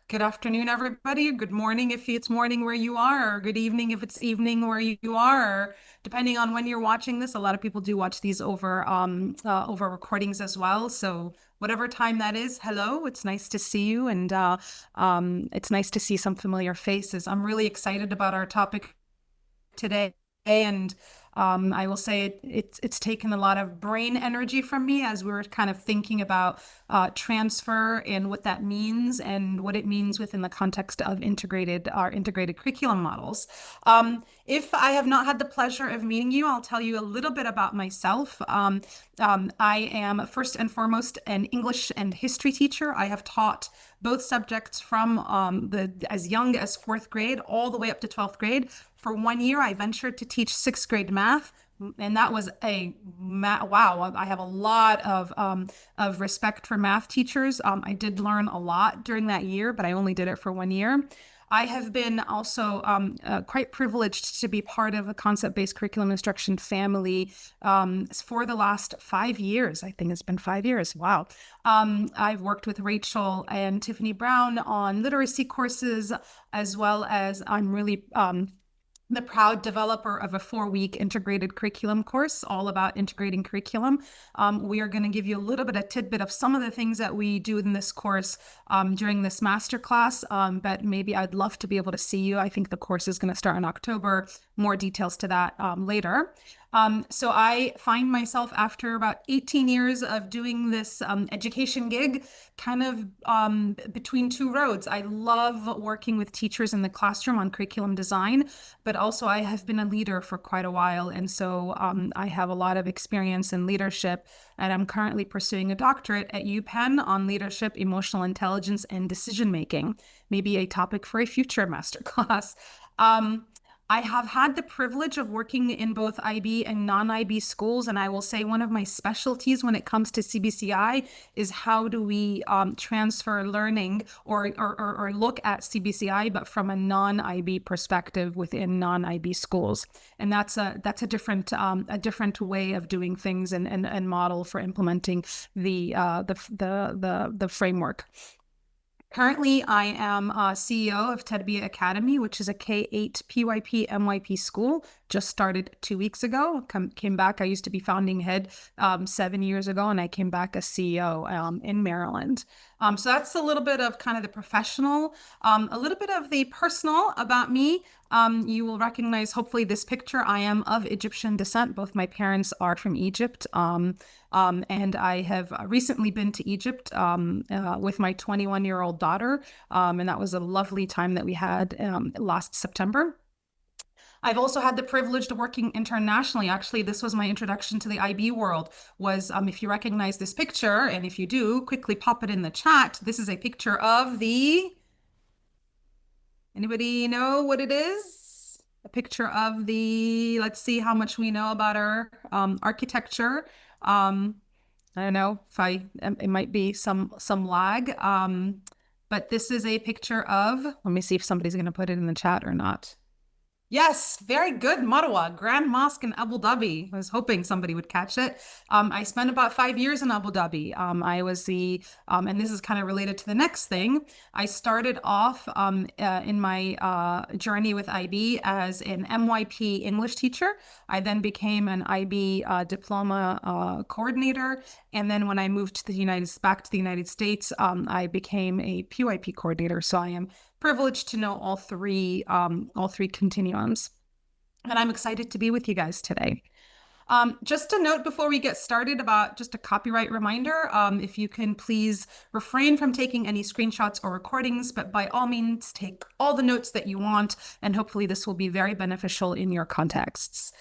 Good afternoon, everybody. Good morning if it's morning where you are, or good evening if it's evening where you are. Depending on when you're watching this, a lot of people do watch these over recordings as well. So whatever time that is, hello. It's nice to see you, and it's nice to see some familiar faces. I'm really excited about our topic today, and I will say it's taken a lot of brain energy from me as we were kind of thinking about transfer and what that means and what it means within the context of our integrated curriculum models. If I have not had the pleasure of meeting you, I'll tell you a little bit about myself. I am first and foremost an English and history teacher. I have taught both subjects from as young as fourth grade all the way up to 12th grade. For 1 year, I ventured to teach sixth grade math, and that was wow. I have a lot of respect for math teachers. I did learn a lot during that year, but I only did it for 1 year. I have been also quite privileged to be part of a concept-based curriculum instruction family for the last 5 years. I think it's been 5 years. Wow. I've worked with Rachel and Tiffany Brown on literacy courses, as well as I'm really the proud developer of a 4-week integrated curriculum course all about integrating curriculum. We are going to give you a little bit of tidbit of some of the things that we do in this course during this masterclass, but maybe I'd love to be able to see you. I think the course is going to start in October. More details to that later. So I find myself after about 18 years of doing this education gig, kind of between two roads. I love working with teachers in the classroom on curriculum design, but also I have been a leader for quite a while. And so I have a lot of experience in leadership, and I'm currently pursuing a doctorate at UPenn on leadership, emotional intelligence, and decision making, maybe a topic for a future masterclass. I have had the privilege of working in both IB and non-IB schools, and I will say one of my specialties when it comes to CBCI is how do we transfer learning or look at CBCI, but from a non-IB perspective within non-IB schools, and that's a different way of doing things and model for implementing the framework. Currently, I am CEO of Tedbia Academy, which is a K-8 PYP MYP school. Just started 2 weeks ago. Came back. I used to be founding head 7 years ago, and I came back as CEO in Maryland. So that's a little bit of kind of the professional, a little bit of the personal about me. You will recognize, hopefully, this picture. I am of Egyptian descent. Both my parents are from Egypt. And I have recently been to Egypt with my 21-year-old daughter. And that was a lovely time that we had last September. I've also had the privilege of working internationally. Actually, this was my introduction to the IB world, was if you recognize this picture, and if you do, quickly pop it in the chat. This is a picture of anybody know what it is? A picture of let's see how much we know about our architecture. I don't know if it might be some lag. But this is a picture of, let me see if somebody's going to put it in the chat or not. Yes, very good, Marwa, Grand Mosque in Abu Dhabi. I was hoping somebody would catch it. I spent about 5 years in Abu Dhabi. I was and this is kind of related to the next thing. I started off in my journey with IB as an MYP English teacher. I then became an IB diploma coordinator. And then when I moved to back to the United States, I became a PYP coordinator. So I am privileged to know all three continuums. And I'm excited to be with you guys today. Just a note before we get started about just a copyright reminder, if you can please refrain from taking any screenshots or recordings, but by all means take all the notes that you want, and hopefully this will be very beneficial in your contexts.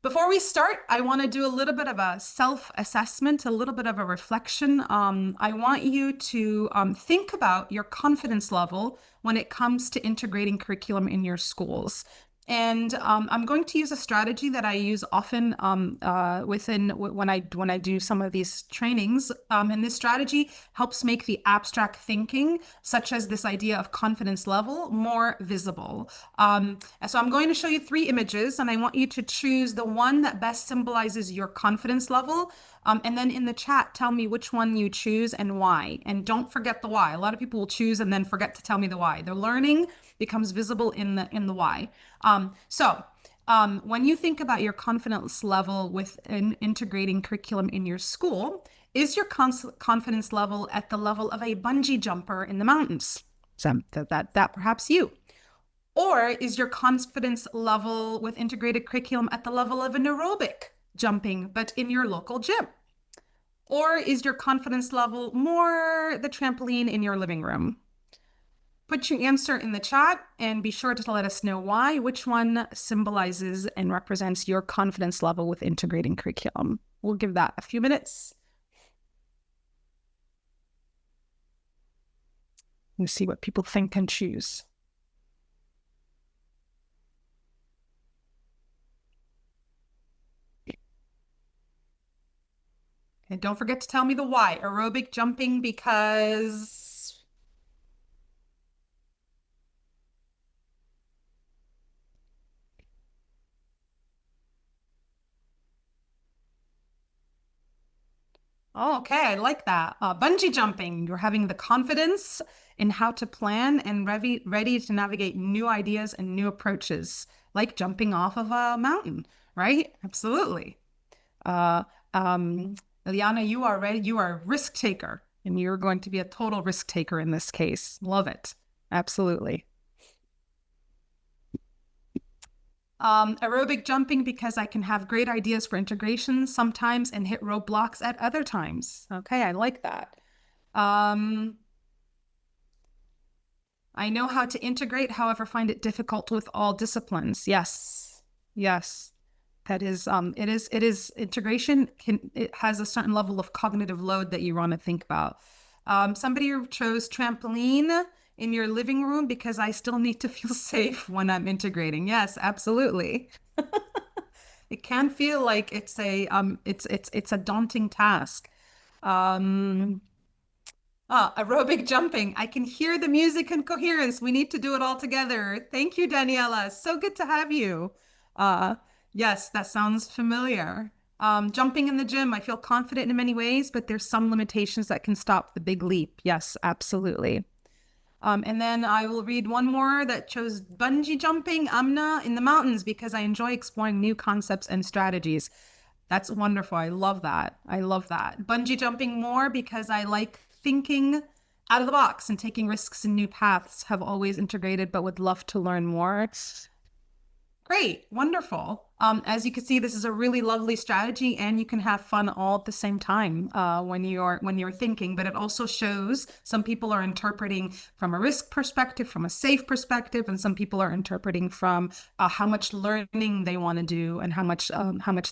Before we start, I want to do a little bit of a self-assessment, a little bit of a reflection. I want you to think about your confidence level when it comes to integrating curriculum in your schools. And I'm going to use a strategy that I use often when I do some of these trainings. And this strategy helps make the abstract thinking, such as this idea of confidence level, more visible. So I'm going to show you 3 images, and I want you to choose the one that best symbolizes your confidence level. And then in the chat, tell me which one you choose and why. And don't forget the why. A lot of people will choose and then forget to tell me the why. The learning becomes visible in the why. When you think about your confidence level with integrating curriculum in your school, is your confidence level at the level of a bungee jumper in the mountains? So that perhaps you. Or is your confidence level with integrated curriculum at the level of an aerobic jumping, but in your local gym? Or is your confidence level more the trampoline in your living room? Put your answer in the chat and be sure to let us know why, which one symbolizes and represents your confidence level with integrating curriculum. We'll give that a few minutes. And see what people think and choose. And don't forget to tell me the why. Aerobic jumping because... Oh, okay, I like that. Bungee jumping, you're having the confidence in how to plan and ready to navigate new ideas and new approaches, like jumping off of a mountain, right? Absolutely. Uh, Liliana, you are ready. You are a risk taker, and you're going to be a total risk taker in this case. Love it. Absolutely. Aerobic jumping because I can have great ideas for integration sometimes and hit roadblocks at other times. Okay, I like that. I know how to integrate, however, find it difficult with all disciplines. Yes, yes. That is, it is integration it has a certain level of cognitive load that you want to think about. Somebody chose trampoline in your living room because I still need to feel safe when I'm integrating. Yes, absolutely. It can feel like it's a daunting task. Aerobic jumping. I can hear the music and coherence. We need to do it all together. Thank you, Daniela. So good to have you. Uh, yes, that sounds familiar. Jumping in the gym, I feel confident in many ways, but there's some limitations that can stop the big leap. Yes, absolutely. And then I will read one more that chose bungee jumping, Amna, in the mountains because I enjoy exploring new concepts and strategies. That's wonderful. I love that. I love that. Bungee jumping more because I like thinking out of the box and taking risks in new paths. Have always integrated, but would love to learn more. Great, wonderful. As you can see, this is a really lovely strategy, and you can have fun all at the same time when you're thinking. But it also shows some people are interpreting from a risk perspective, from a safe perspective, and some people are interpreting from how much learning they want to do and how much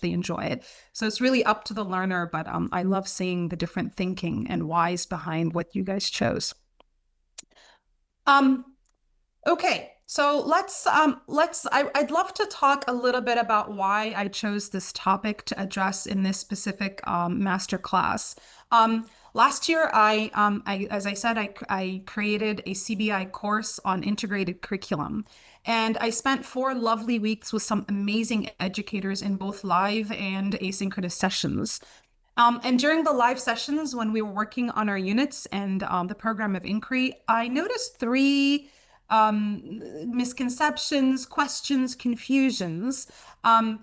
they enjoy it. So it's really up to the learner. But I love seeing the different thinking and whys behind what you guys chose. Okay, so I'd love to talk a little bit about why I chose this topic to address in this specific master class. Last year, as I said, I created a CBI course on integrated curriculum, and I spent 4 lovely weeks with some amazing educators in both live and asynchronous sessions. And during the live sessions, when we were working on our units and the program of inquiry, I noticed 3 misconceptions, questions, confusions. And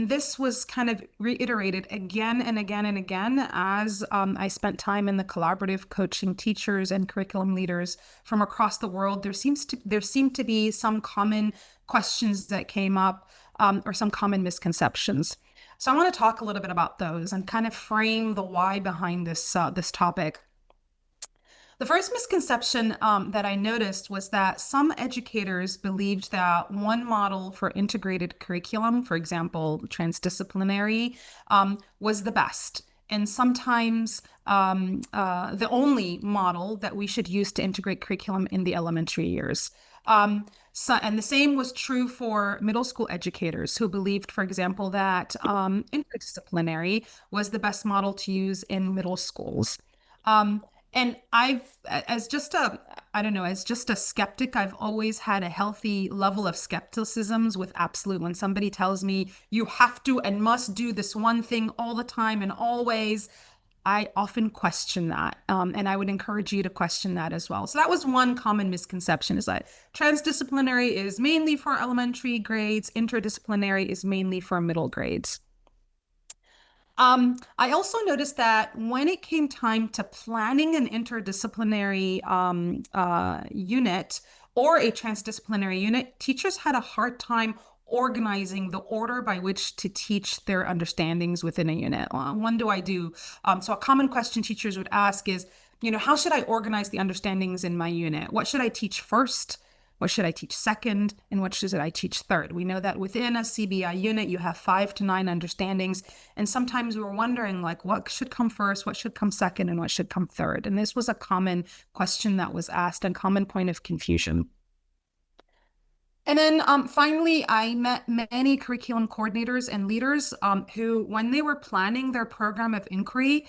this was kind of reiterated again and again and again as I spent time in the collaborative coaching teachers and curriculum leaders from across the world. There seemed to be some common questions that came up or some common misconceptions. So I want to talk a little bit about those and kind of frame the why behind this topic. The first misconception that I noticed was that some educators believed that one model for integrated curriculum, for example, transdisciplinary, was the best. And sometimes the only model that we should use to integrate curriculum in the elementary years. And the same was true for middle school educators who believed, for example, that interdisciplinary was the best model to use in middle schools. And I I don't know, as just a skeptic, I've always had a healthy level of skepticisms with absolute. When somebody tells me you have to and must do this one thing all the time and always, I often question that. And I would encourage you to question that as well. So that was one common misconception, is that transdisciplinary is mainly for elementary grades, interdisciplinary is mainly for middle grades. I also noticed that when it came time to planning an interdisciplinary unit or a transdisciplinary unit, teachers had a hard time organizing the order by which to teach their understandings within a unit. When do I do? So a common question teachers would ask is, how should I organize the understandings in my unit? What should I teach first? What should I teach second? And what should I teach third? We know that within a CBI unit, you have 5 to 9 understandings. And sometimes we were wondering, like, what should come first, what should come second, and what should come third? And this was a common question that was asked and common point of confusion. And then finally, I met many curriculum coordinators and leaders who, when they were planning their program of inquiry,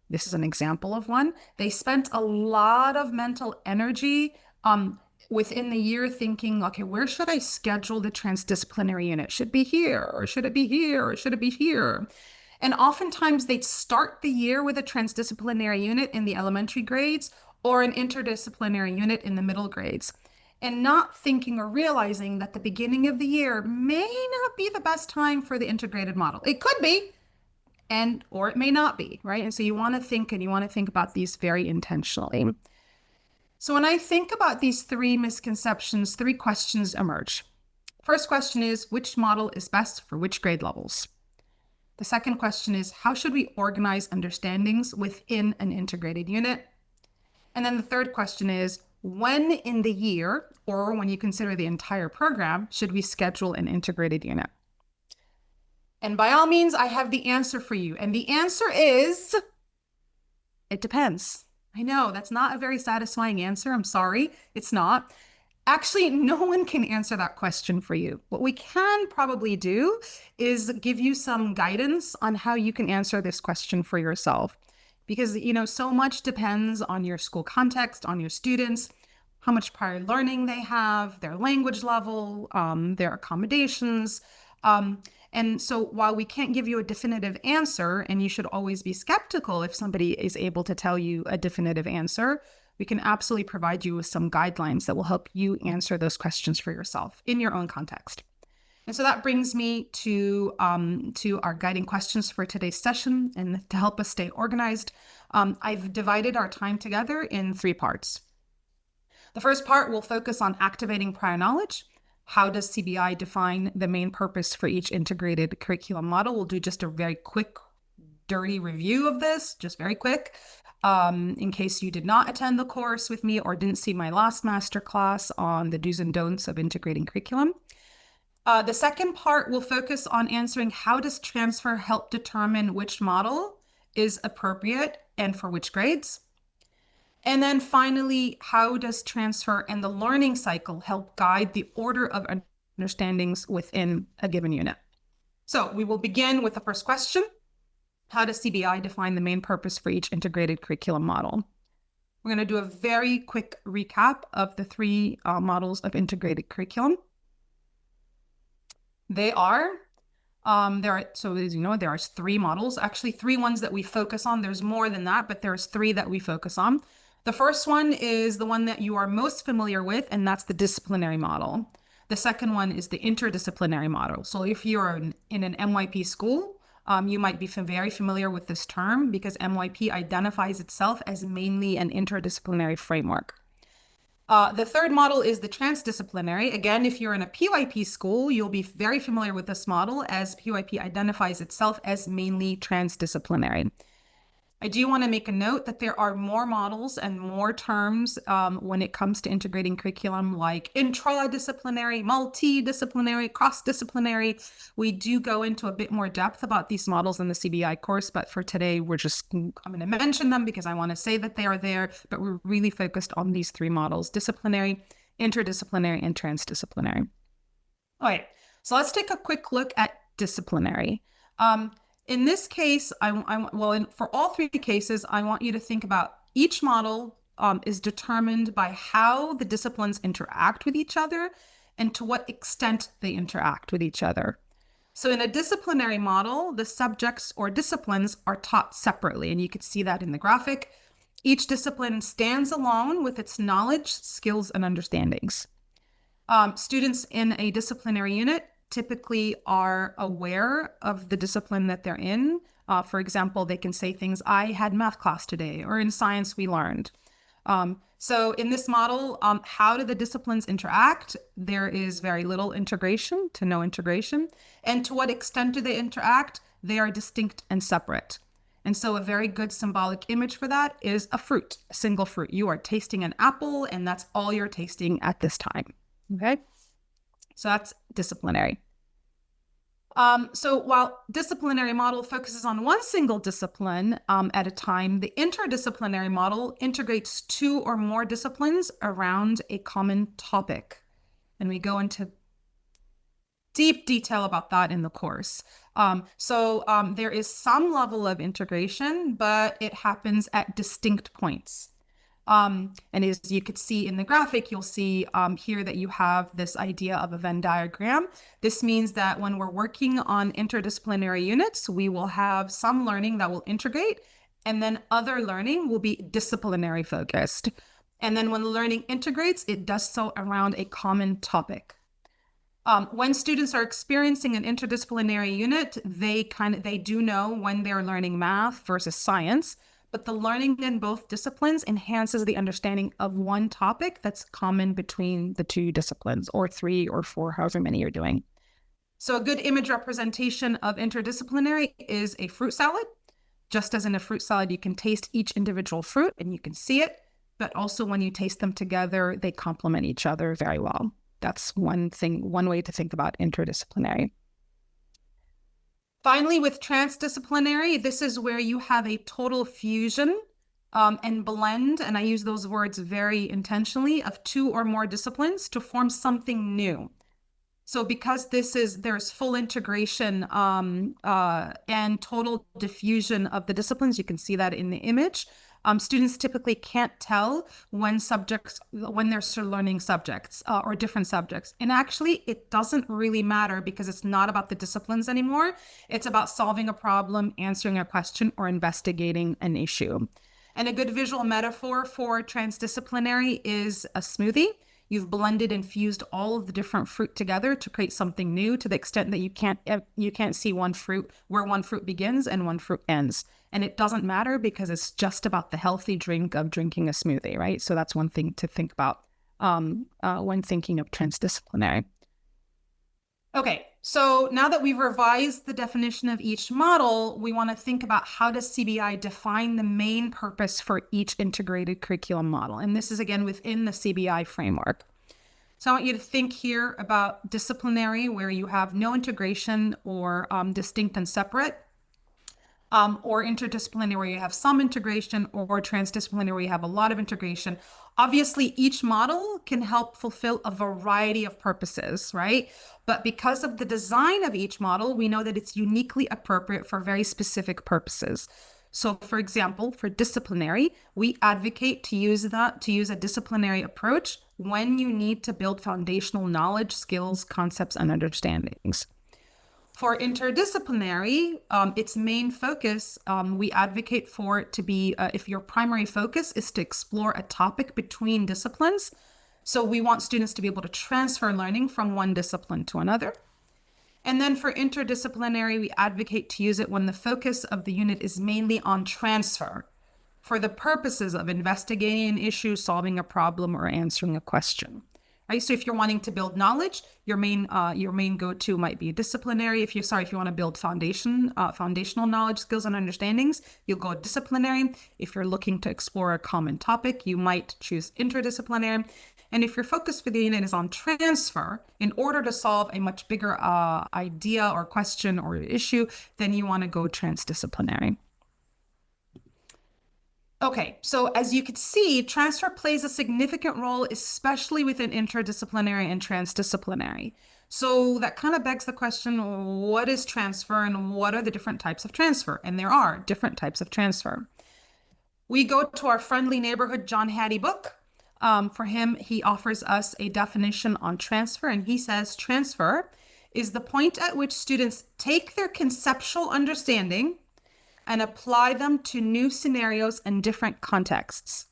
this is an example of one, they spent a lot of mental energy within the year thinking, okay, where should I schedule the transdisciplinary unit? Should it be here, or should it be here, or should it be here? And oftentimes they'd start the year with a transdisciplinary unit in the elementary grades or an interdisciplinary unit in the middle grades, and not thinking or realizing that the beginning of the year may not be the best time for the integrated model. It could be, or it may not be, right? And so you want to think about these very intentionally. So when I think about these 3 misconceptions, 3 questions emerge. First question is, which model is best for which grade levels? The second question is, how should we organize understandings within an integrated unit? And then the third question is, when in the year, or when you consider the entire program, should we schedule an integrated unit? And by all means, I have the answer for you. And the answer is, it depends. I know that's not a very satisfying answer. I'm sorry, it's not. Actually, no one can answer that question for you. What we can probably do is give you some guidance on how you can answer this question for yourself. Because, so much depends on your school context, on your students, how much prior learning they have, their language level, their accommodations. And so while we can't give you a definitive answer, and you should always be skeptical if somebody is able to tell you a definitive answer, we can absolutely provide you with some guidelines that will help you answer those questions for yourself in your own context. And so that brings me to our guiding questions for today's session. And to help us stay organized, I've divided our time together in 3 parts. The first part will focus on activating prior knowledge. How does CBI define the main purpose for each integrated curriculum model? We'll do just a very quick, dirty review of this, just very quick, in case you did not attend the course with me or didn't see my last masterclass on the do's and don'ts of integrating curriculum. The second part will focus on answering how does transfer help determine which model is appropriate and for which grades? And then finally, how does transfer and the learning cycle help guide the order of understandings within a given unit? So we will begin with the first question. How does CBI define the main purpose for each integrated curriculum model? We're going to do a very quick recap of the 3 models of integrated curriculum. They are, so as you know, there are 3 models, actually 3 ones that we focus on. There's more than that, but there's 3 that we focus on. The first one is the one that you are most familiar with, and that's the disciplinary model. The second one is the interdisciplinary model. So if you're in an MYP school, you might be very familiar with this term because MYP identifies itself as mainly an interdisciplinary framework. The third model is the transdisciplinary. Again, if you're in a PYP school, you'll be very familiar with this model as PYP identifies itself as mainly transdisciplinary. I do want to make a note that there are more models and more terms when it comes to integrating curriculum, like intradisciplinary, multidisciplinary, cross-disciplinary. We do go into a bit more depth about these models in the CBI course, but for today, I'm going to mention them because I want to say that they are there, but we're really focused on these 3 models: disciplinary, interdisciplinary, and transdisciplinary. All right, so let's take a quick look at disciplinary. In this case, for all 3 cases, I want you to think about each model is determined by how the disciplines interact with each other and to what extent they interact with each other. So in a disciplinary model, the subjects or disciplines are taught separately, and you can see that in the graphic. Each discipline stands alone with its knowledge, skills, and understandings. Students in a disciplinary unit typically are aware of the discipline that they're in. For example, they can say things, I had math class today, or in science we learned. So in this model, how do the disciplines interact? There is very little integration to no integration. And to what extent do they interact? They are distinct and separate. And so a very good symbolic image for that is a fruit, a single fruit. You are tasting an apple, and that's all you're tasting at this time. Okay, so that's disciplinary. So while disciplinary model focuses on one single discipline at a time, the interdisciplinary model integrates two or more disciplines around a common topic. And we go into deep detail about that in the course. There is some level of integration, but it happens at distinct points. And as you could see in the graphic, you'll see here that you have this idea of a Venn diagram. This means that when we're working on interdisciplinary units, we will have some learning that will integrate, and then other learning will be disciplinary focused. And then when learning integrates, it does so around a common topic. When students are experiencing an interdisciplinary unit, they do know when they're learning math versus science, but the learning in both disciplines enhances the understanding of one topic that's common between the two disciplines, or 3 or 4, however many you're doing. So a good image representation of interdisciplinary is a fruit salad. Just as in a fruit salad, you can taste each individual fruit and you can see it, but also when you taste them together, they complement each other very well. That's one way to think about interdisciplinary. Finally, with transdisciplinary, this is where you have a total fusion and blend, and I use those words very intentionally, of 2 or more disciplines to form something new. So because there's full integration and total diffusion of the disciplines, you can see that in the image. Students typically can't tell when they're learning subjects or different subjects. And actually, it doesn't really matter because it's not about the disciplines anymore. It's about solving a problem, answering a question, or investigating an issue. And a good visual metaphor for transdisciplinary is a smoothie. You've blended and fused all of the different fruit together to create something new, to the extent that you can't see one fruit where one fruit begins and one fruit ends. And it doesn't matter because it's just about the healthy drink of drinking a smoothie, right? So that's one thing to think about when thinking of transdisciplinary. Okay, so now that we've revised the definition of each model, we want to think about how does CBI define the main purpose for each integrated curriculum model. And this is, again, within the CBI framework. So I want you to think here about disciplinary, where you have no integration or distinct and separate, or interdisciplinary, where you have some integration, or transdisciplinary, where you have a lot of integration. Obviously, each model can help fulfill a variety of purposes, right? But because of the design of each model, we know that it's uniquely appropriate for very specific purposes. So for example, for disciplinary, we advocate to use a disciplinary approach when you need to build foundational knowledge, skills, concepts, and understandings. For interdisciplinary, its main focus, we advocate for it to be, if your primary focus is to explore a topic between disciplines, so we want students to be able to transfer learning from one discipline to another. And then for interdisciplinary, we advocate to use it when the focus of the unit is mainly on transfer, for the purposes of investigating an issue, solving a problem, or answering a question. Right? So if you're wanting to build knowledge, your main go-to might be disciplinary. If you want to build foundational knowledge, skills, and understandings, you'll go disciplinary. If you're looking to explore a common topic, you might choose interdisciplinary. And if your focus for the unit is on transfer, in order to solve a much bigger idea or question or issue, then you want to go transdisciplinary. Okay, so as you can see, transfer plays a significant role, especially within interdisciplinary and transdisciplinary. So that kind of begs the question, what is transfer and what are the different types of transfer? And there are different types of transfer. We go to our friendly neighborhood John Hattie book. For him, he offers us a definition on transfer, and he says transfer is the point at which students take their conceptual understanding and apply them to new scenarios and different contexts.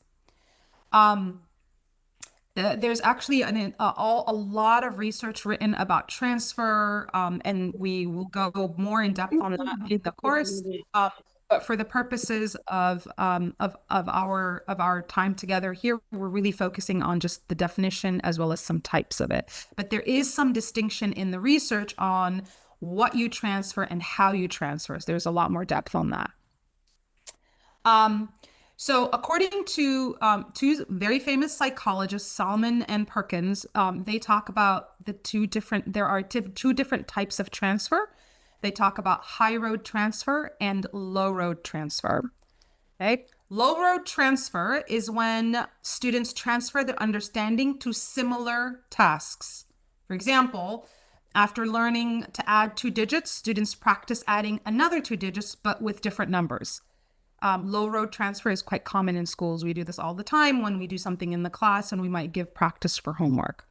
There's actually a lot of research written about transfer, and we will go more in depth on that in the course. But for the purposes of our time together here, we're really focusing on just the definition as well as some types of it. But there is some distinction in the research on what you transfer and how you transfer. So there's a lot more depth on that. So according to two very famous psychologists, Salmon and Perkins, they talk about there are two different types of transfer. They talk about high road transfer and low road transfer. Okay. Low road transfer is when students transfer their understanding to similar tasks. For example, after learning to add 2 digits, students practice adding another 2 digits, but with different numbers. Low road transfer is quite common in schools. We do this all the time when we do something in the class and we might give practice for homework.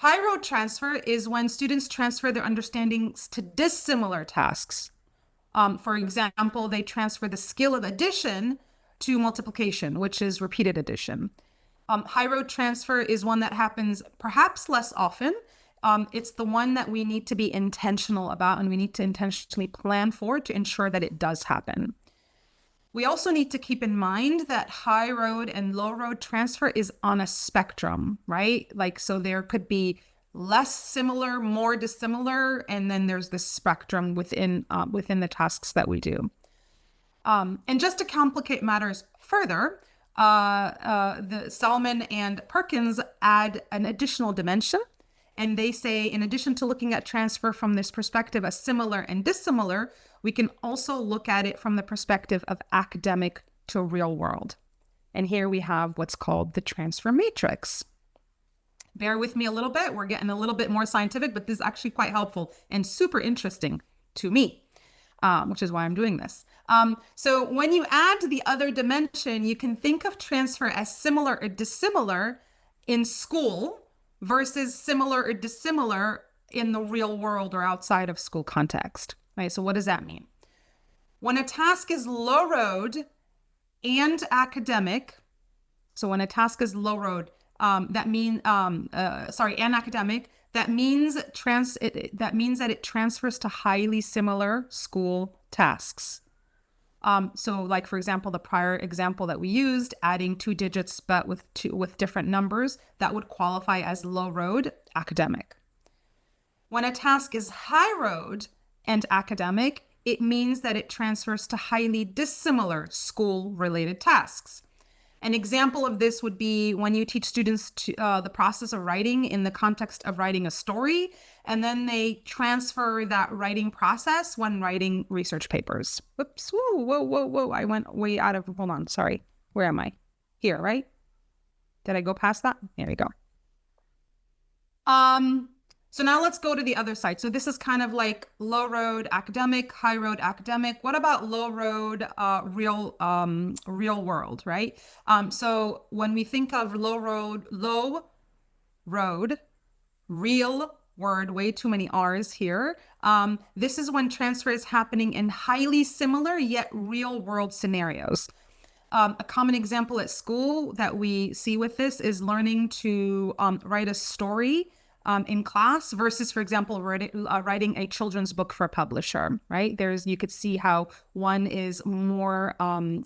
High road transfer is when students transfer their understandings to dissimilar tasks. For example, they transfer the skill of addition to multiplication, which is repeated addition. High road transfer is one that happens perhaps less often. It's the one that we need to be intentional about and we need to intentionally plan for to ensure that it does happen. We also need to keep in mind that high road and low road transfer is on a spectrum, right? Like, so there could be less similar, more dissimilar, and then there's this spectrum within the tasks that we do. And just to complicate matters further, the Salmon and Perkins add an additional dimension. And they say, in addition to looking at transfer from this perspective as similar and dissimilar, we can also look at it from the perspective of academic to real world. And here we have what's called the transfer matrix. Bear with me a little bit. We're getting a little bit more scientific, but this is actually quite helpful and super interesting to me, which is why I'm doing this. So when you add the other dimension, you can think of transfer as similar or dissimilar in school versus similar or dissimilar in the real world or outside of school context, right? So what does that mean? When a task is low road and academic, so when a task is low road, and academic, that means that it transfers to highly similar school tasks. So like, for example, the prior example that we used, adding 2 digits, but with different numbers, that would qualify as low road academic. When a task is high road and academic, it means that it transfers to highly dissimilar school related tasks. An example of this would be when you teach students the process of writing in the context of writing a story, and then they transfer that writing process when writing research papers. Whoops, whoa. I went way out of, hold on, sorry. Where am I? Here, right? Did I go past that? There we go. So now let's go to the other side. So this is kind of like low road academic, high road academic. What about low road real world, right? So when we think of low road, real word, way too many R's here. This is when transfer is happening in highly similar yet real world scenarios. A common example at school that we see with this is learning to write a story in class versus, for example, writing a children's book for a publisher, right? You could see how one is more,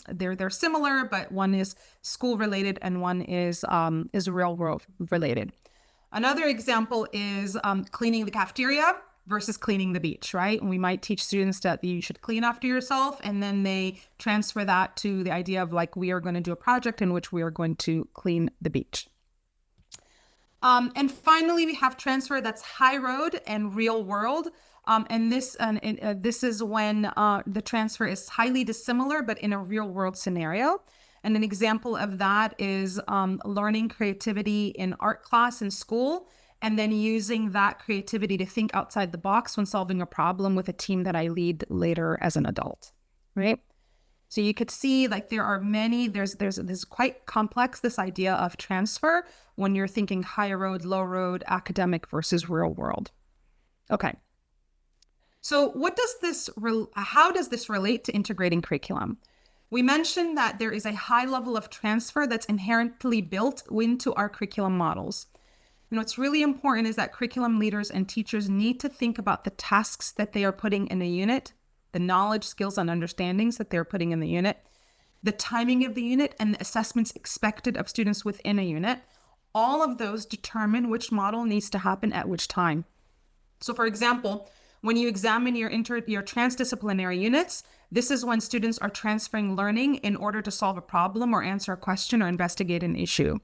they're similar, but one is school related and one is real world related. Another example is cleaning the cafeteria versus cleaning the beach, right? And we might teach students that you should clean after yourself, and then they transfer that to the idea of like, we are going to do a project in which we are going to clean the beach. And finally, we have transfer that's high road and real world. And this is when the transfer is highly dissimilar, but in a real world scenario. And an example of that is learning creativity in art class in school, and then using that creativity to think outside the box when solving a problem with a team that I lead later as an adult, right? So you could see like there are many, there's quite complex, this idea of transfer when you're thinking high road, low road, academic versus real world. Okay. So how does this relate to integrating curriculum? We mentioned that there is a high level of transfer that's inherently built into our curriculum models. And what's really important is that curriculum leaders and teachers need to think about the tasks that they are putting in a unit, the knowledge, skills, and understandings that they're putting in the unit, the timing of the unit, and the assessments expected of students within a unit. All of those determine which model needs to happen at which time. So for example, when you examine your transdisciplinary units, this is when students are transferring learning in order to solve a problem or answer a question or investigate an issue.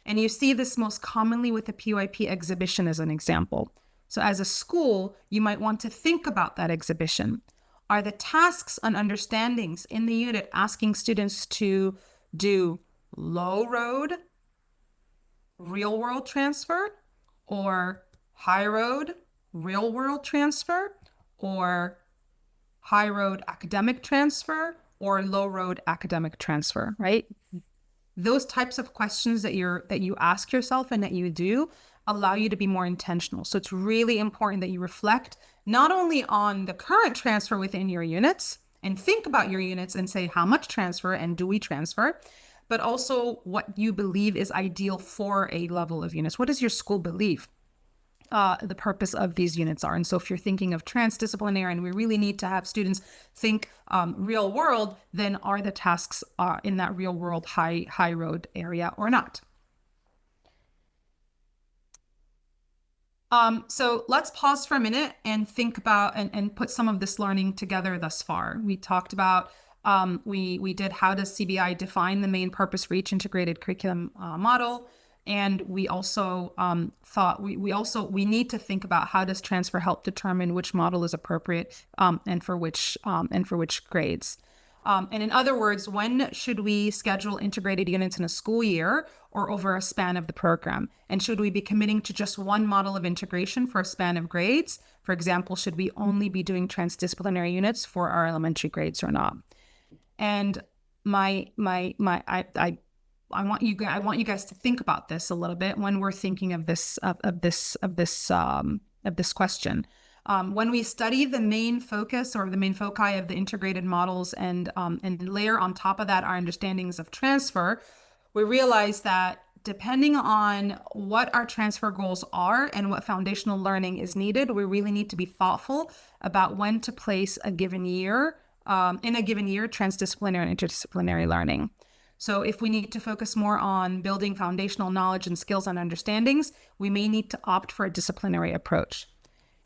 And you see this most commonly with the PYP exhibition as an example. So as a school, you might want to think about that exhibition. Are the tasks and understandings in the unit asking students to do low road, real world transfer, or high road, real world transfer, or high road academic transfer, or low road academic transfer, right? Those types of questions that you ask yourself and that you do allow you to be more intentional. So it's really important that you reflect not only on the current transfer within your units and think about your units and say how much transfer and do we transfer, but also what you believe is ideal for a level of units. What does your school believe the purpose of these units are? And so if you're thinking of transdisciplinary and we really need to have students think real world, then are the tasks in that real world high road area or not? So let's pause for a minute and think about and put some of this learning together thus far. We talked about we did how does CBI define the main purpose for each integrated curriculum model. And we also thought we need to think about how does transfer help determine which model is appropriate and for which grades. And in other words, when should we schedule integrated units in a school year or over a span of the program? And should we be committing to just one model of integration for a span of grades? For example, should we only be doing transdisciplinary units for our elementary grades or not? And I want you guys to think about this a little bit when we're thinking of this question. When we study the main focus or the main foci of the integrated models and layer on top of that our understandings of transfer, we realize that depending on what our transfer goals are and what foundational learning is needed, we really need to be thoughtful about when to place a given year, in a given year, transdisciplinary and interdisciplinary learning. So if we need to focus more on building foundational knowledge and skills and understandings, we may need to opt for a disciplinary approach.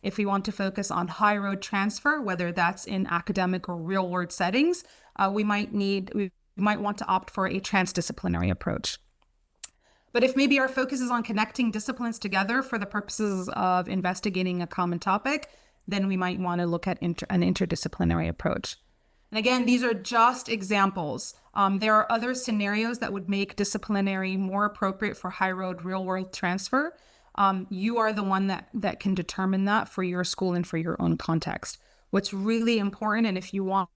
If we want to focus on high road transfer, whether that's in academic or real world settings, we might want to opt for a transdisciplinary approach. But if maybe our focus is on connecting disciplines together for the purposes of investigating a common topic, then we might want to look at an interdisciplinary approach. And again, these are just examples. There are other scenarios that would make disciplinary more appropriate for high road real world transfer. You are the one that can determine that for your school and for your own context. What's really important, and if you want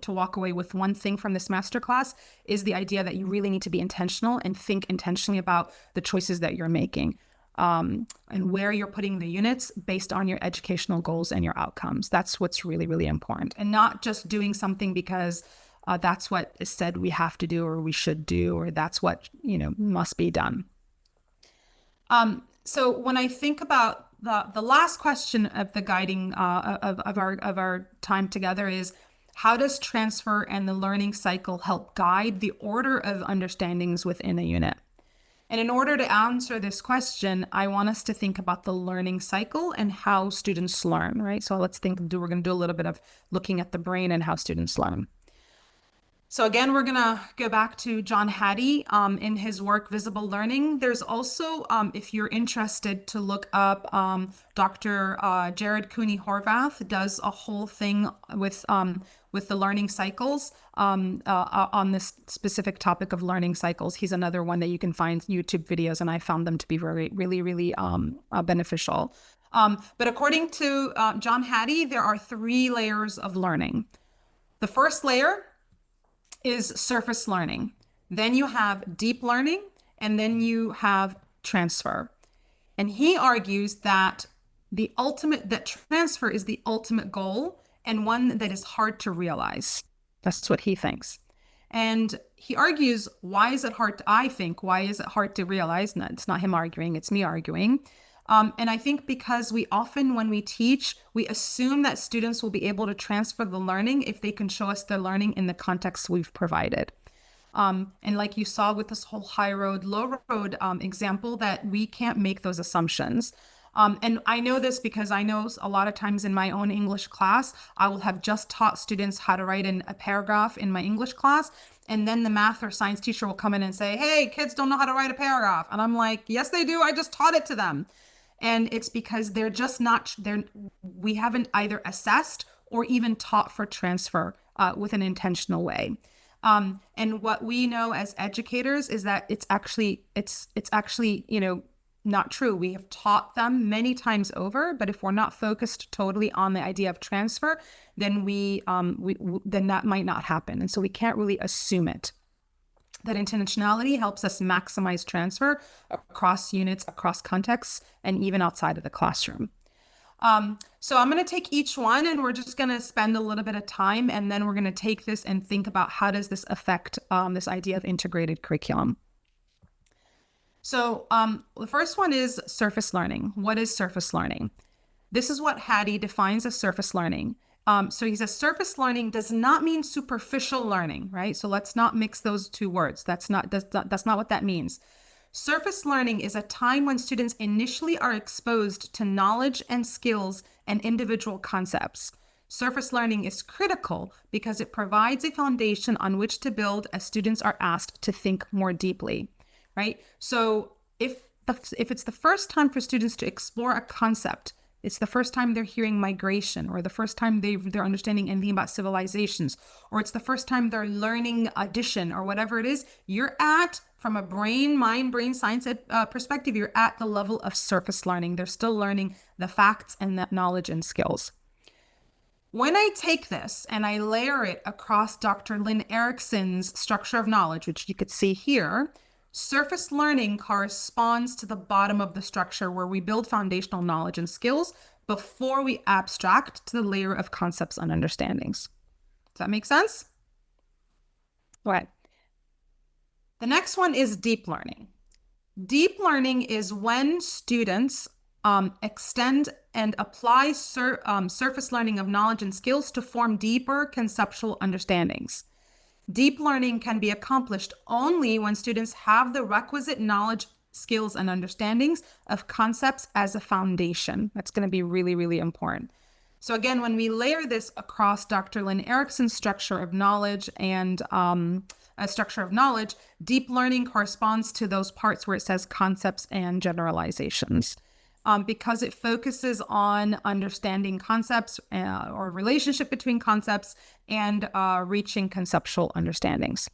to walk away with one thing from this masterclass, is the idea that you really need to be intentional and think intentionally about the choices that you're making. And where you're putting the units based on your educational goals and your outcomes. That's what's really, really important. And not just doing something because that's what is said we have to do or we should do, or that's what, must be done. So when I think about the last question of the guiding of our time together is, how does transfer and the learning cycle help guide the order of understandings within a unit? And in order to answer this question, I want us to think about the learning cycle and how students learn, right? So we're going to do a little bit of looking at the brain and how students learn. So again, we're going to go back to John Hattie in his work, Visible Learning. There's also, if you're interested to look up, Dr. Jared Cooney Horvath does a whole thing with the learning cycles on this specific topic of learning cycles. He's another one that you can find YouTube videos, and I found them to be really beneficial. But according to John Hattie, there are 3 layers of learning. The first layer is surface learning. Then you have deep learning, and then you have transfer. And he argues that that transfer is the ultimate goal and one that is hard to realize. That's what he thinks. And he argues, why is it hard? Why is it hard to realize? No, it's not him arguing, it's me arguing. And I think because we often, when we teach, we assume that students will be able to transfer the learning if they can show us the learning in the context we've provided. And like you saw with this whole high road, low road example, that we can't make those assumptions. And I know this because I know a lot of times in my own English class, I will have just taught students how to write in a paragraph in my English class. And then the math or science teacher will come in and say, hey, kids don't know how to write a paragraph. And I'm like, yes, they do. I just taught it to them. And it's because they're just not, we haven't either assessed or even taught for transfer with an intentional way. And what we know as educators is that it's actually, not true. We have taught them many times over, but if we're not focused totally on the idea of transfer, then then that might not happen. And so we can't really assume it. That intentionality helps us maximize transfer across units, across contexts, and even outside of the classroom. So I'm going to take each one and we're just going to spend a little bit of time, and then we're going to take this and think about how does this affect this idea of integrated curriculum. So the first one is surface learning. What is surface learning? This is what Hattie defines as surface learning. So he says surface learning does not mean superficial learning, right? So let's not mix those two words. That's not what that means. Surface learning is a time when students initially are exposed to knowledge and skills and individual concepts. Surface learning is critical because it provides a foundation on which to build as students are asked to think more deeply, right? So if it's the first time for students to explore a concept, it's the first time they're hearing migration, or the first time they're understanding anything about civilizations, or it's the first time they're learning addition or whatever it is, from a brain science perspective, you're at the level of surface learning. They're still learning the facts and that knowledge and skills. When I take this and I layer it across Dr. Lynn Erickson's structure of knowledge, which you could see here, surface learning corresponds to the bottom of the structure where we build foundational knowledge and skills before we abstract to the layer of concepts and understandings. Does that make sense? All right. The next one is deep learning. Deep learning is when students extend and apply surface learning of knowledge and skills to form deeper conceptual understandings. Deep learning can be accomplished only when students have the requisite knowledge, skills, and understandings of concepts as a foundation. That's going to be really, really important. So again, when we layer this across Dr. Lynn Erickson's structure of knowledge and a structure of knowledge, deep learning corresponds to those parts where it says concepts and generalizations. Because it focuses on understanding concepts or relationship between concepts and reaching conceptual understandings.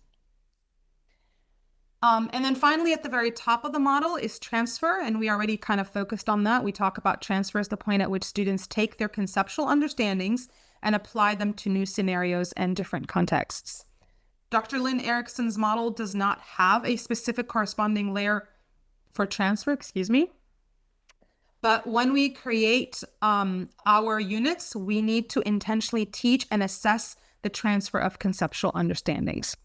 And then finally, at the very top of the model is transfer, and we already kind of focused on that. We talk about transfer as the point at which students take their conceptual understandings and apply them to new scenarios and different contexts. Dr. Lynn Erickson's model does not have a specific corresponding layer for transfer, But when we create our units, we need to intentionally teach and assess the transfer of conceptual understandings.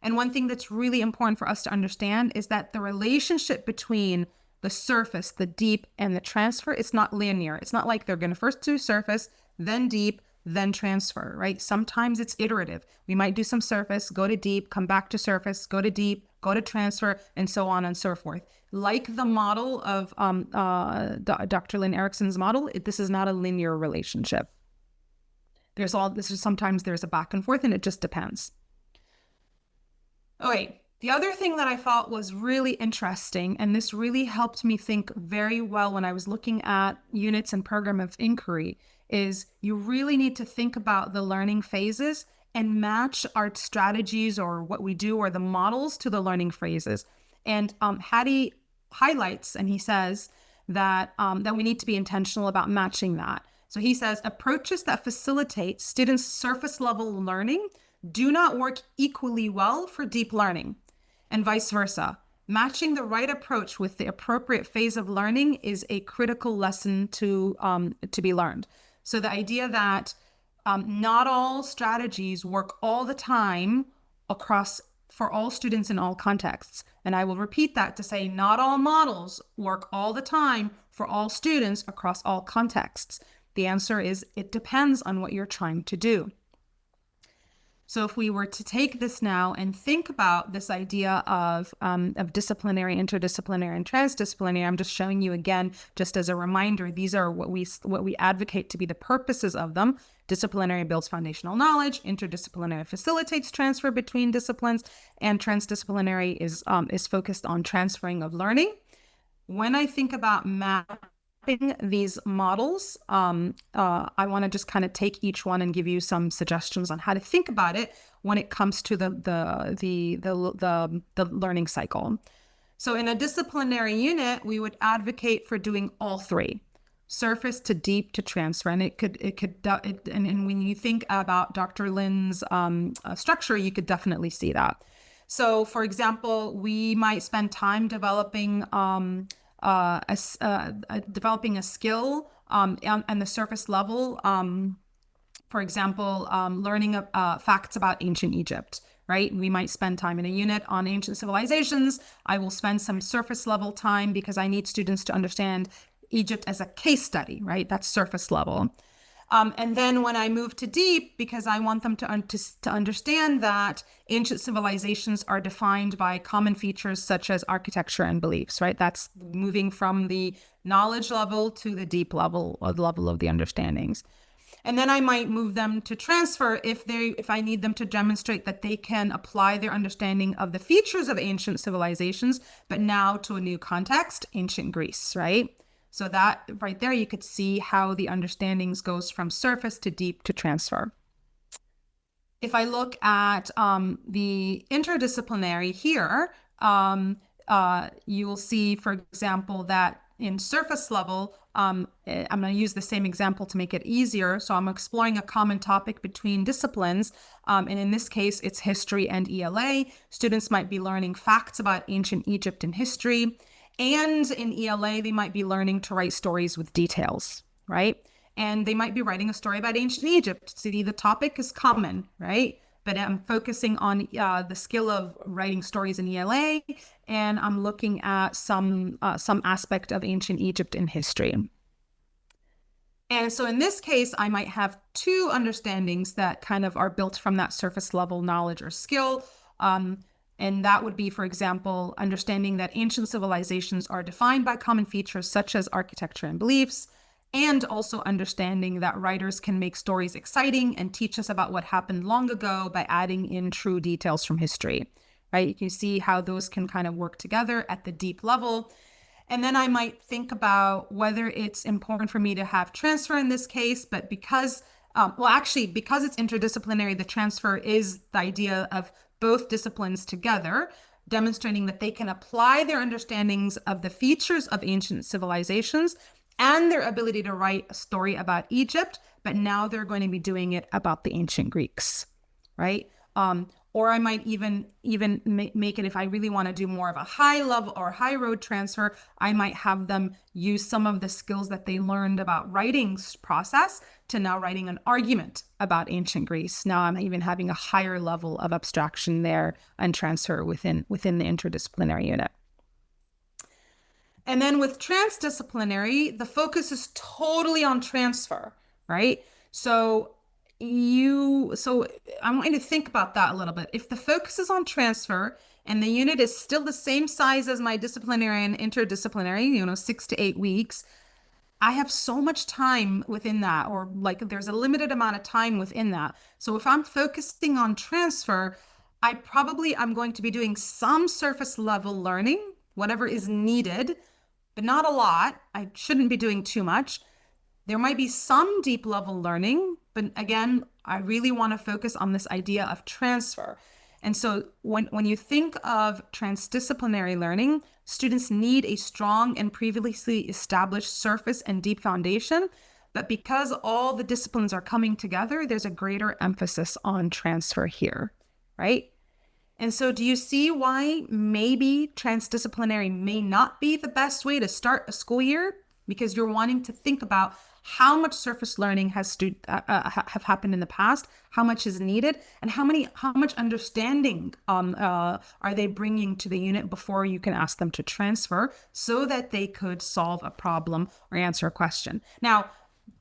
And one thing that's really important for us to understand is that the relationship between the surface, the deep, and the transfer, it's not linear. It's not like they're going to first do surface, then deep, then transfer, right? Sometimes it's iterative. We might do some surface, go to deep, come back to surface, go to deep, go to transfer, and so on and so forth. Like the model of Dr. Lynn Erickson's model, this is not a linear relationship. Sometimes there's a back and forth, and it just depends. Okay, the other thing that I thought was really interesting, and this really helped me think very well when I was looking at units and program of inquiry, is you really need to think about the learning phases and match our strategies or what we do or the models to the learning phases. And Hattie highlights, and he says that we need to be intentional about matching that. So he says approaches that facilitate students' surface level learning do not work equally well for deep learning, and vice versa. Matching the right approach with the appropriate phase of learning is a critical lesson to be learned. So the idea that not all strategies work all the time across for all students in all contexts. And I will repeat that to say not all models work all the time for all students across all contexts. The answer is it depends on what you're trying to do. So if we were to take this now and think about this idea of disciplinary, interdisciplinary, and transdisciplinary, I'm just showing you again, just as a reminder, these are what we advocate to be the purposes of them. Disciplinary builds foundational knowledge, interdisciplinary facilitates transfer between disciplines, and transdisciplinary is focused on transferring of learning. When I think about mapping these models, I want to just kind of take each one and give you some suggestions on how to think about it when it comes to the learning cycle. So in a disciplinary unit, we would advocate for doing all three: surface to deep to transfer. And and when you think about Dr. Lin's structure, you could definitely see that. So for example, we might spend time developing developing a skill on the surface level. For example, learning facts about ancient Egypt, right? We might spend time in a unit on ancient civilizations. I will spend some surface level time because I need students to understand Egypt as a case study, right? That's surface level. And then when I move to deep, because I want them to understand that ancient civilizations are defined by common features such as architecture and beliefs, right? That's moving from the knowledge level to the deep level, or the level of the understandings. And then I might move them to transfer if I need them to demonstrate that they can apply their understanding of the features of ancient civilizations, but now to a new context, ancient Greece, right? So that right there, you could see how the understandings goes from surface to deep to transfer. If I look at the interdisciplinary here, you will see, for example, that in surface level, I'm going to use the same example to make it easier. So I'm exploring a common topic between disciplines. And in this case, it's history and ELA. Students might be learning facts about ancient Egypt and history. And in ELA, they might be learning to write stories with details, right? And they might be writing a story about ancient Egypt. See, the topic is common, right? But I'm focusing on the skill of writing stories in ELA, and I'm looking at some aspect of ancient Egypt in history. And so in this case, I might have two understandings that kind of are built from that surface level knowledge or skill. And that would be, for example, understanding that ancient civilizations are defined by common features such as architecture and beliefs, and also understanding that writers can make stories exciting and teach us about what happened long ago by adding in true details from history, right? You can see how those can kind of work together at the deep level. And then I might think about whether it's important for me to have transfer in this case, but because it's interdisciplinary, the transfer is the idea of both disciplines together, demonstrating that they can apply their understandings of the features of ancient civilizations and their ability to write a story about Egypt, but now they're going to be doing it about the ancient Greeks, right? Or I might even make it, if I really want to do more of a high level or high road transfer, I might have them use some of the skills that they learned about writing process to now writing an argument about ancient Greece. Now I'm even having a higher level of abstraction there and transfer within the interdisciplinary unit. And then with transdisciplinary, the focus is totally on transfer, right? So I want you to think about that a little bit. If the focus is on transfer and the unit is still the same size as my disciplinary and interdisciplinary, 6 to 8 weeks, I have so much time within that, or like there's a limited amount of time within that. So if I'm focusing on transfer, I'm going to be doing some surface level learning, whatever is needed, but not a lot. I shouldn't be doing too much. There might be some deep level learning, but again, I really want to focus on this idea of transfer. And so when you think of transdisciplinary learning, students need a strong and previously established surface and deep foundation, But because all the disciplines are coming together, there's a greater emphasis on transfer here, right? And so do you see why maybe transdisciplinary may not be the best way to start a school year? Because you're wanting to think about how much surface learning have happened in the past, how much is needed, and how much understanding are they bringing to the unit before you can ask them to transfer so that they could solve a problem or answer a question. Now,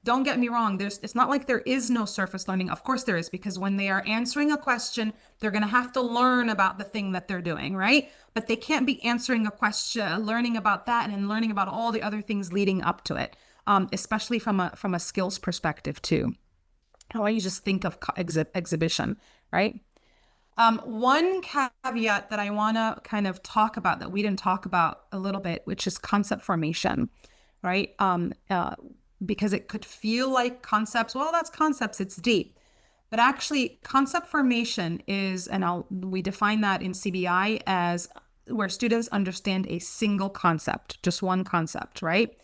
don't get me wrong, it's not like there is no surface learning. Of course there is, because when they are answering a question, they're going to have to learn about the thing that they're doing, right? But they can't be answering a question, learning about that, and then learning about all the other things leading up to it, especially from a skills perspective too. How you just think of exhibition, right? One caveat that I want to kind of talk about that we didn't talk about a little bit, which is concept formation, right? Because it could feel like concepts, well, that's concepts, it's deep. But actually, concept formation is, and we define that in CBI as where students understand a single concept, just one concept, right?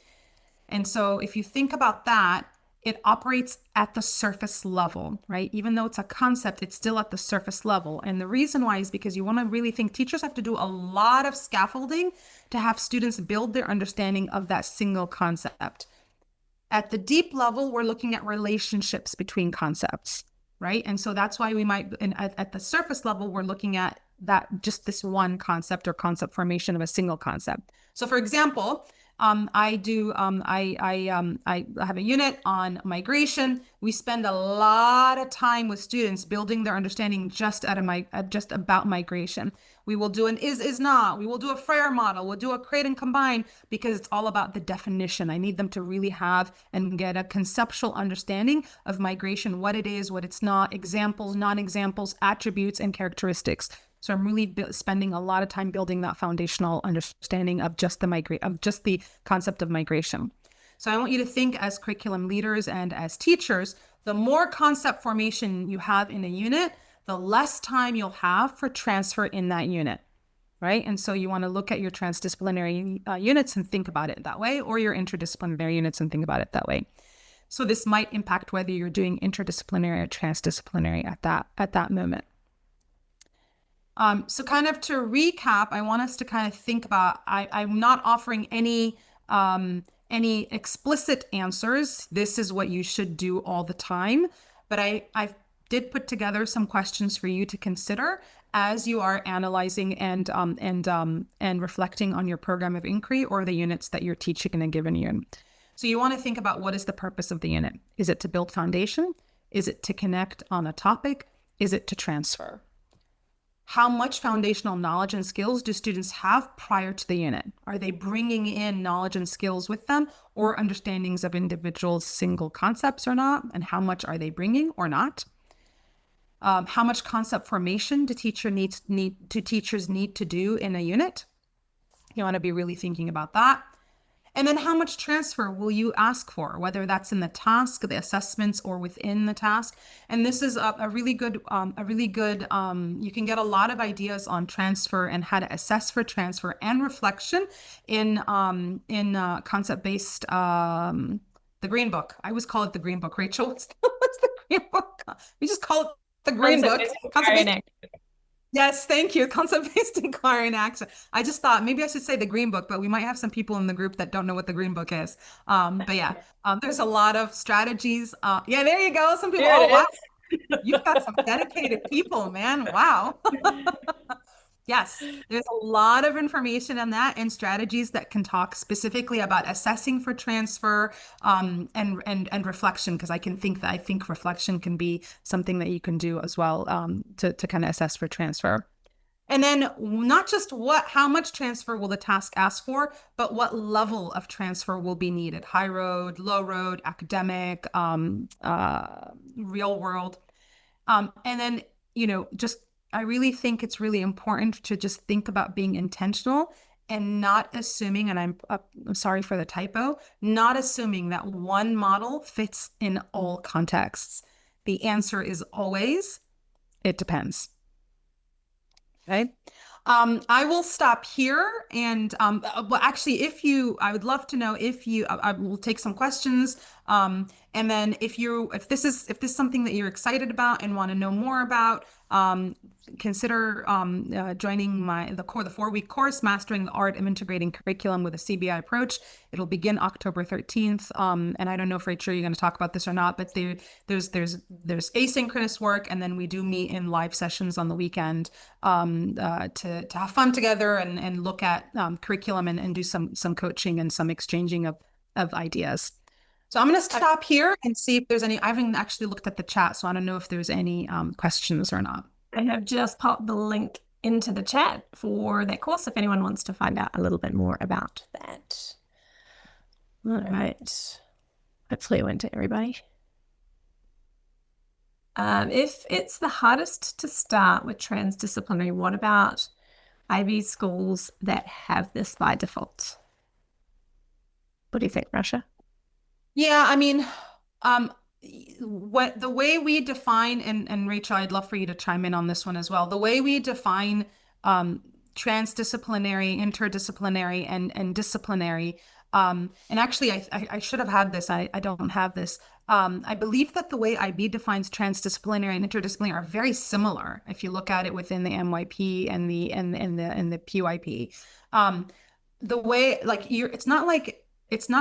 And so if you think about that, it operates at the surface level, right? Even though it's a concept, it's still at the surface level. And the reason why is because you want to really think teachers have to do a lot of scaffolding to have students build their understanding of that single concept. At the deep level, we're looking at relationships between concepts, right? And so that's why we might, at the surface level, we're looking at that just this one concept or concept formation of a single concept. So for example, I have a unit on migration. We spend a lot of time with students building their understanding just about migration. We will do an is not. We will do a FRAIR model. We'll do a create and combine because it's all about the definition. I need them to really have and get a conceptual understanding of migration, what it is, what it's not, examples, non-examples, attributes, and characteristics. So I'm really spending a lot of time building that foundational understanding of just the concept of migration. So I want you to think as curriculum leaders and as teachers, the more concept formation you have in a unit, the less time you'll have for transfer in that unit, right? And so you want to look at your transdisciplinary units and think about it that way, or your interdisciplinary units and think about it that way. So this might impact whether you're doing interdisciplinary or transdisciplinary at that moment. So kind of to recap, I want us to kind of think about, I'm not offering any explicit answers. This is what you should do all the time, but I did put together some questions for you to consider as you are analyzing and reflecting on your program of inquiry or the units that you're teaching in a given unit. So you want to think about, what is the purpose of the unit? Is it to build foundation? Is it to connect on a topic? Is it to transfer? How much foundational knowledge and skills do students have prior to the unit? Are they bringing in knowledge and skills with them, or understandings of individual single concepts or not? And how much are they bringing or not? How much concept formation do teachers need to do in a unit? You want to be really thinking about that. And then how much transfer will you ask for, whether that's in the task, the assessments, or within the task? And this is a really good, you can get a lot of ideas on transfer and how to assess for transfer and reflection in concept-based, the Green Book. I always call it the Green Book. Rachel, what's the Green Book? We just call it the Green Book. Yes, thank you. Concept-based inquiry and action. I just thought maybe I should say the Green Book, but we might have some people in the group that don't know what the Green Book is. But yeah, there's a lot of strategies. Yeah, there you go. Some people, oh, wow. You've got some dedicated people, man. Wow. Yes, there's a lot of information on that and strategies that can talk specifically about assessing for transfer and reflection, because I think reflection can be something that you can do as well to kind of assess for transfer. And then not just how much transfer will the task ask for, but what level of transfer will be needed: high road, low road, academic, real world. And then, I really think it's really important to just think about being intentional and not assuming, and I'm sorry for the typo, not assuming that one model fits in all contexts. The answer is always, it depends. Okay. I will stop here, and well, actually, I would love to know if I will take some questions And then if this is something that you're excited about and want to know more about, consider joining the 4-week course, Mastering the Art of Integrating Curriculum with a CBI Approach. It'll begin October 13th. And I don't know if Rachel, you're going to talk about this or not, but there's asynchronous work, and then we do meet in live sessions on the weekend to have fun together and look at curriculum and do some coaching and some exchanging of ideas. So I'm going to stop here and see if there's any. I haven't actually looked at the chat, so I don't know if there's any questions or not. I have just popped the link into the chat for that course if anyone wants to find out a little bit more about that. All right. Hopefully it went to everybody. If it's the hardest to start with transdisciplinary, what about IB schools that have this by default? What do you think, Rasha? Yeah, I mean, the way we define, and Rachel, I'd love for you to chime in on this one as well. The way we define transdisciplinary, interdisciplinary, and disciplinary. And actually, I should have had this. I don't have this. I believe that the way IB defines transdisciplinary and interdisciplinary are very similar if you look at it within the MYP and the PYP. The way, like, it's not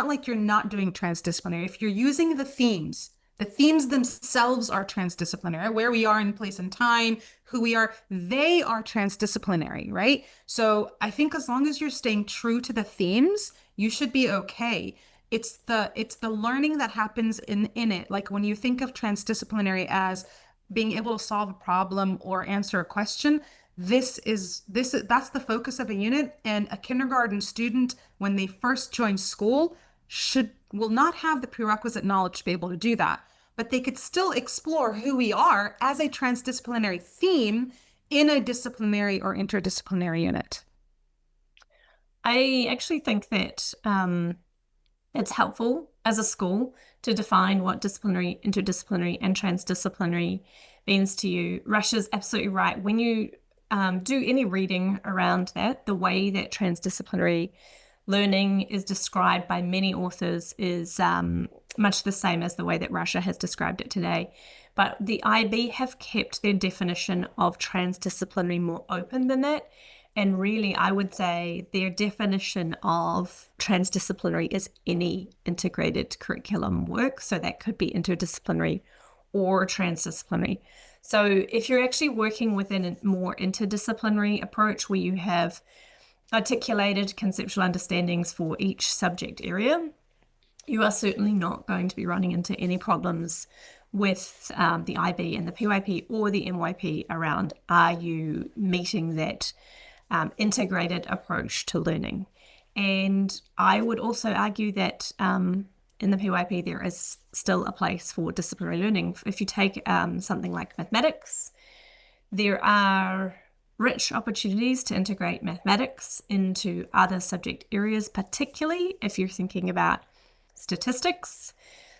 like you're not doing transdisciplinary. If you're using the themes themselves are transdisciplinary. Where we are in place and time, who we are, they are transdisciplinary, right? So I think as long as you're staying true to the themes, you should be okay. It's the learning that happens in it. Like when you think of transdisciplinary as being able to solve a problem or answer a question, that's the focus of a unit. And a kindergarten student, when they first join school, will not have the prerequisite knowledge to be able to do that, but they could still explore who we are as a transdisciplinary theme in a disciplinary or interdisciplinary unit. I actually think that it's helpful as a school to define what disciplinary, interdisciplinary, and transdisciplinary means to you. Rasha's absolutely right. When you do any reading around that, the way that transdisciplinary learning is described by many authors is much the same as the way that Rasha has described it today. But the IB have kept their definition of transdisciplinary more open than that. And really, I would say their definition of transdisciplinary is any integrated curriculum work. So that could be interdisciplinary or transdisciplinary. So if you're actually working within a more interdisciplinary approach where you have articulated conceptual understandings for each subject area, you are certainly not going to be running into any problems with the IB and the PYP or the MYP around, are you meeting that integrated approach to learning? And I would also argue that in the PYP, there is still a place for disciplinary learning. If you take something like mathematics, there are rich opportunities to integrate mathematics into other subject areas, particularly if you're thinking about statistics,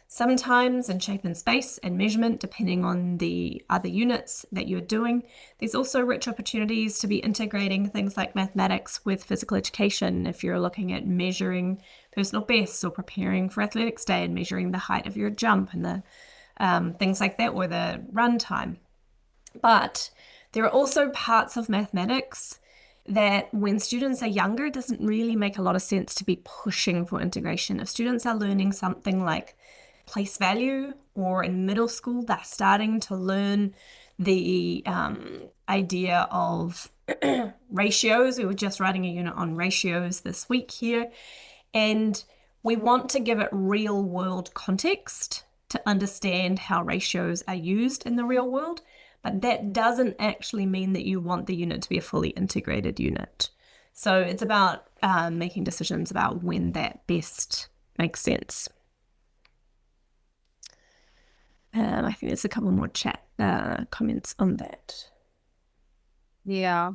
sometimes in shape and space and measurement, depending on the other units that you're doing. There's also rich opportunities to be integrating things like mathematics with physical education if you're looking at measuring personal bests or preparing for athletics day and measuring the height of your jump and the things like that, or the run time. But there are also parts of mathematics that when students are younger, it doesn't really make a lot of sense to be pushing for integration. If students are learning something like place value, or in middle school, they're starting to learn the idea of ratios. We were just writing a unit on ratios this week here, and we want to give it real world context to understand how ratios are used in the real world. But that doesn't actually mean that you want the unit to be a fully integrated unit. So it's about making decisions about when that best makes sense. I think there's a couple more chat comments on that. Yeah.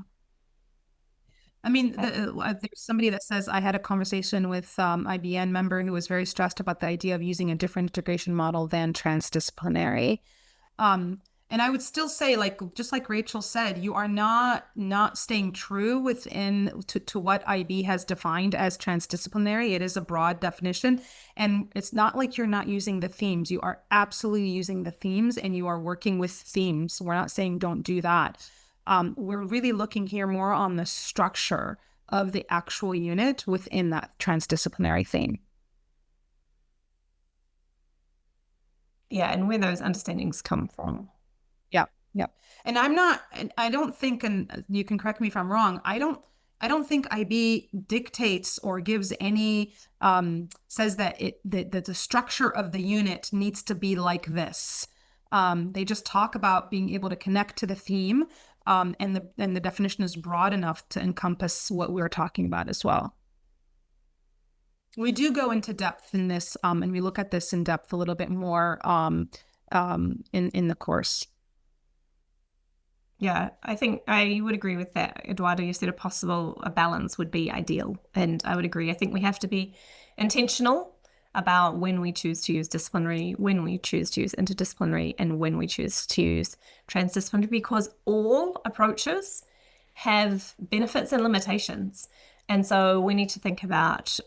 I mean, there's somebody that says, I had a conversation with IBN member who was very stressed about the idea of using a different integration model than transdisciplinary. And I would still say, like, just like Rachel said, you are not staying true within to what IB has defined as transdisciplinary. It is a broad definition. And it's not like you're not using the themes. You are absolutely using the themes and you are working with themes. We're not saying don't do that. We're really looking here more on the structure of the actual unit within that transdisciplinary theme. Yeah, and where those understandings come from. Yeah, yeah. And I don't think, and you can correct me if I'm wrong, I don't think IB dictates or gives any says that that the structure of the unit needs to be like this. They just talk about being able to connect to the theme, and the definition is broad enough to encompass what we're talking about as well. We do go into depth in this, and we look at this in depth a little bit more in the course. Yeah, I think I would agree with that. Eduardo, you said a balance would be ideal. And I would agree. I think we have to be intentional about when we choose to use disciplinary, when we choose to use interdisciplinary, and when we choose to use transdisciplinary, because all approaches have benefits and limitations. And so we need to think about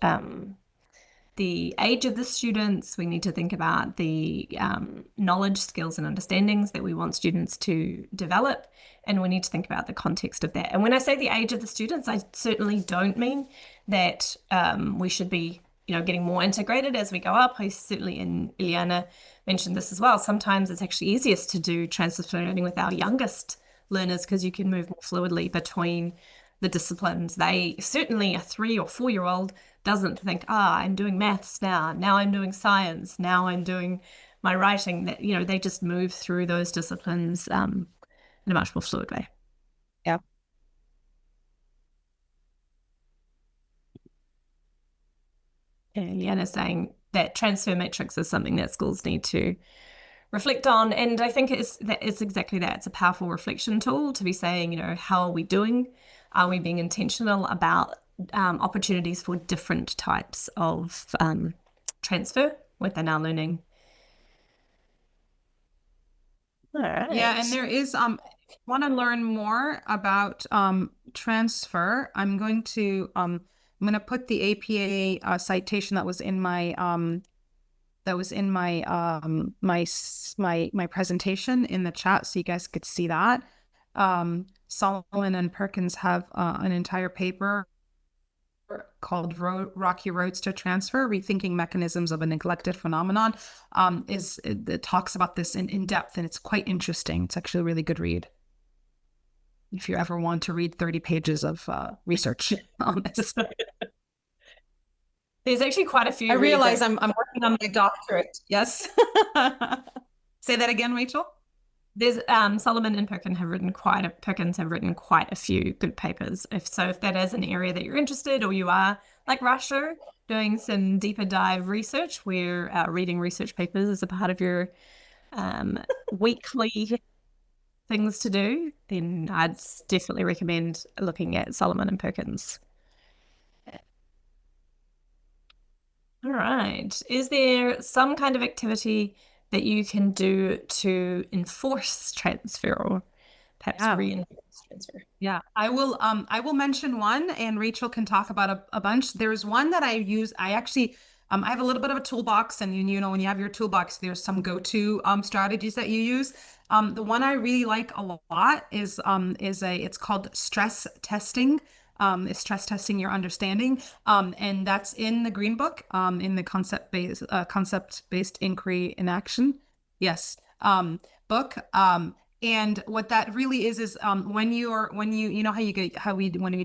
the age of the students. We need to think about the knowledge, skills, and understandings that we want students to develop. And we need to think about the context of that. And when I say the age of the students, I certainly don't mean that we should be, getting more integrated as we go up. I certainly, and Ileana mentioned this as well, sometimes it's actually easiest to do transdisciplinary learning with our youngest learners because you can move more fluidly between the disciplines. They certainly, a 3 or 4-year-old doesn't think, I'm doing maths now I'm doing science, now I'm doing my writing. That they just move through those disciplines in a much more fluid way. Yeah. And Leanna's saying that transfer matrix is something that schools need to reflect on. And I think it's exactly that. It's a powerful reflection tool to be saying, how are we doing? Are we being intentional about opportunities for different types of transfer within our learning? All right. Yeah, and there is if you want to learn more about transfer, I'm going to put the APA citation that was in my my presentation in the chat, so you guys could see that. Solomon and Perkins have an entire paper called Rocky Roads to Transfer, Rethinking Mechanisms of a Neglected Phenomenon. It talks about this in depth, and it's quite interesting. It's actually a really good read if you ever want to read 30 pages of research on this. There's actually quite a few. I realize I'm working on my doctorate. Yes. Say that again, Rachel. There's Solomon and Perkins have written quite a few good papers. If that is an area that you're interested, or you are like Rasha doing some deeper dive research where reading research papers is a part of your weekly things to do, then I'd definitely recommend looking at Solomon and Perkins. All right. Is there some kind of activity that you can do to enforce transfer, or perhaps reinforce transfer? Yeah, I will mention one, and Rachel can talk about a bunch. There's one that I use. I actually I have a little bit of a toolbox, and when you have your toolbox, there's some go-to strategies that you use. The one I really like a lot is it's called stress testing. Is stress testing your understanding, and that's in the Green Book, in the concept-based inquiry in action. Yes, book. And what that really is when we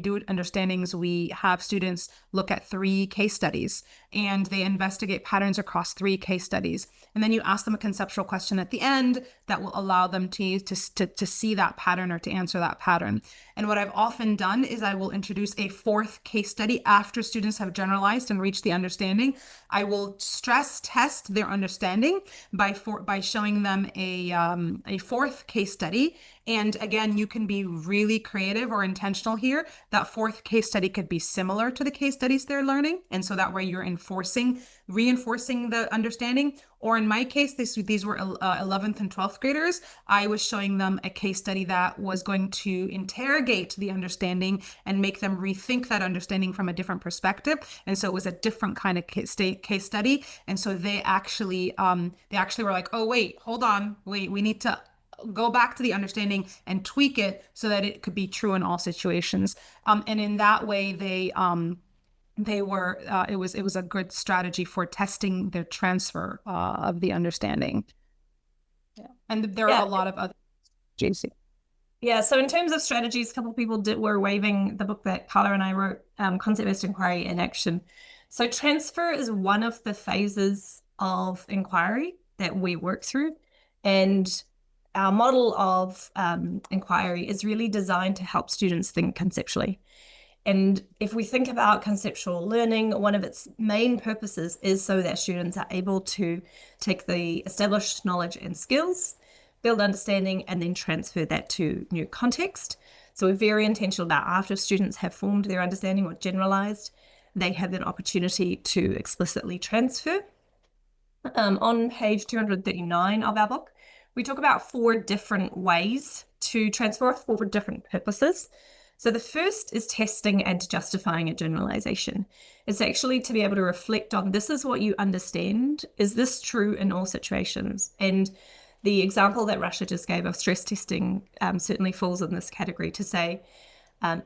do understandings, we have students look at 3 case studies and they investigate patterns across 3 case studies. And then you ask them a conceptual question at the end that will allow them to see that pattern or to answer that pattern. And what I've often done is I will introduce a 4th case study after students have generalized and reached the understanding. I will stress test their understanding by showing them a 4th case study. And again, you can be really creative or intentional here. That 4th case study could be similar to the case studies they're learning. And so that way you're enforcing reinforcing the understanding. Or in my case, these were 11th and 12th graders. I was showing them a case study that was going to interrogate the understanding and make them rethink that understanding from a different perspective. And so it was a different kind of case study. And so they actually were like, oh, wait, hold on, wait, we need to go back to the understanding and tweak it so that it could be true in all situations. And in that way, they were it was a good strategy for testing the transfer of the understanding. Yeah. And there are a lot of other strategies. Yeah, so in terms of strategies, a couple of people were waving the book that Carla and I wrote, Concept-Based Inquiry in Action. So transfer is one of the phases of inquiry that we work through. And our model of inquiry is really designed to help students think conceptually. And if we think about conceptual learning, one of its main purposes is so that students are able to take the established knowledge and skills, build understanding, and then transfer that to new context. So we're very intentional about after students have formed their understanding or generalized, they have an opportunity to explicitly transfer. On page 239 of our book, we talk about 4 different ways to transfer, 4 different purposes. So the first is testing and justifying a generalization. It's actually to be able to reflect on, this is what you understand. Is this true in all situations? And the example that Rasha just gave of stress testing certainly falls in this category to say,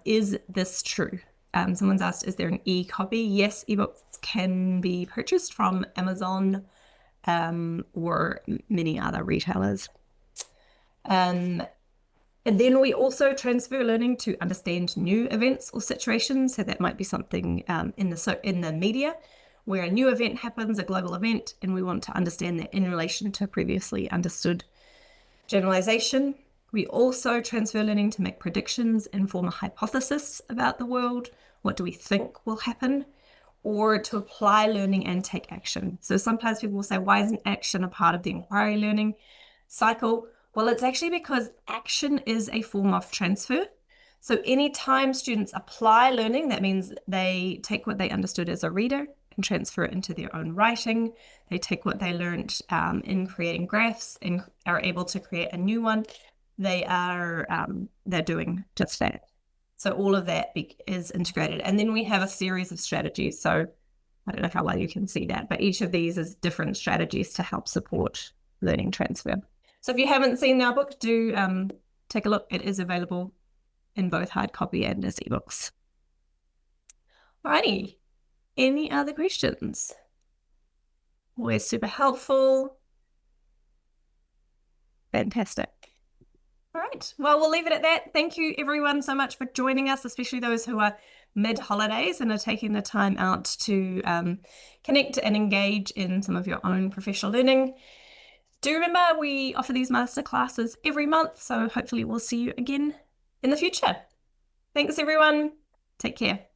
is this true? Someone's asked, is there an e-copy? Yes, ebooks can be purchased from Amazon or many other retailers. And then we also transfer learning to understand new events or situations. So that might be something in the media where a new event happens, a global event, and we want to understand that in relation to a previously understood generalization. We also transfer learning to make predictions and form a hypothesis about the world. What do we think will happen? Or to apply learning and take action. So sometimes people will say, why isn't action a part of the inquiry learning cycle? Well, it's actually because action is a form of transfer. So anytime students apply learning, that means they take what they understood as a reader and transfer it into their own writing. They take what they learned in creating graphs and are able to create a new one. They're doing just that. So all of that is integrated. And then we have a series of strategies. So I don't know how well you can see that, but each of these is different strategies to help support learning transfer. So if you haven't seen our book, do take a look. It is available in both hard copy and as ebooks. Alrighty, any other questions? Always super helpful. Fantastic. All right, well, we'll leave it at that. Thank you everyone so much for joining us, especially those who are mid-holidays and are taking the time out to connect and engage in some of your own professional learning. Do remember we offer these masterclasses every month, so hopefully we'll see you again in the future. Thanks everyone. Take care.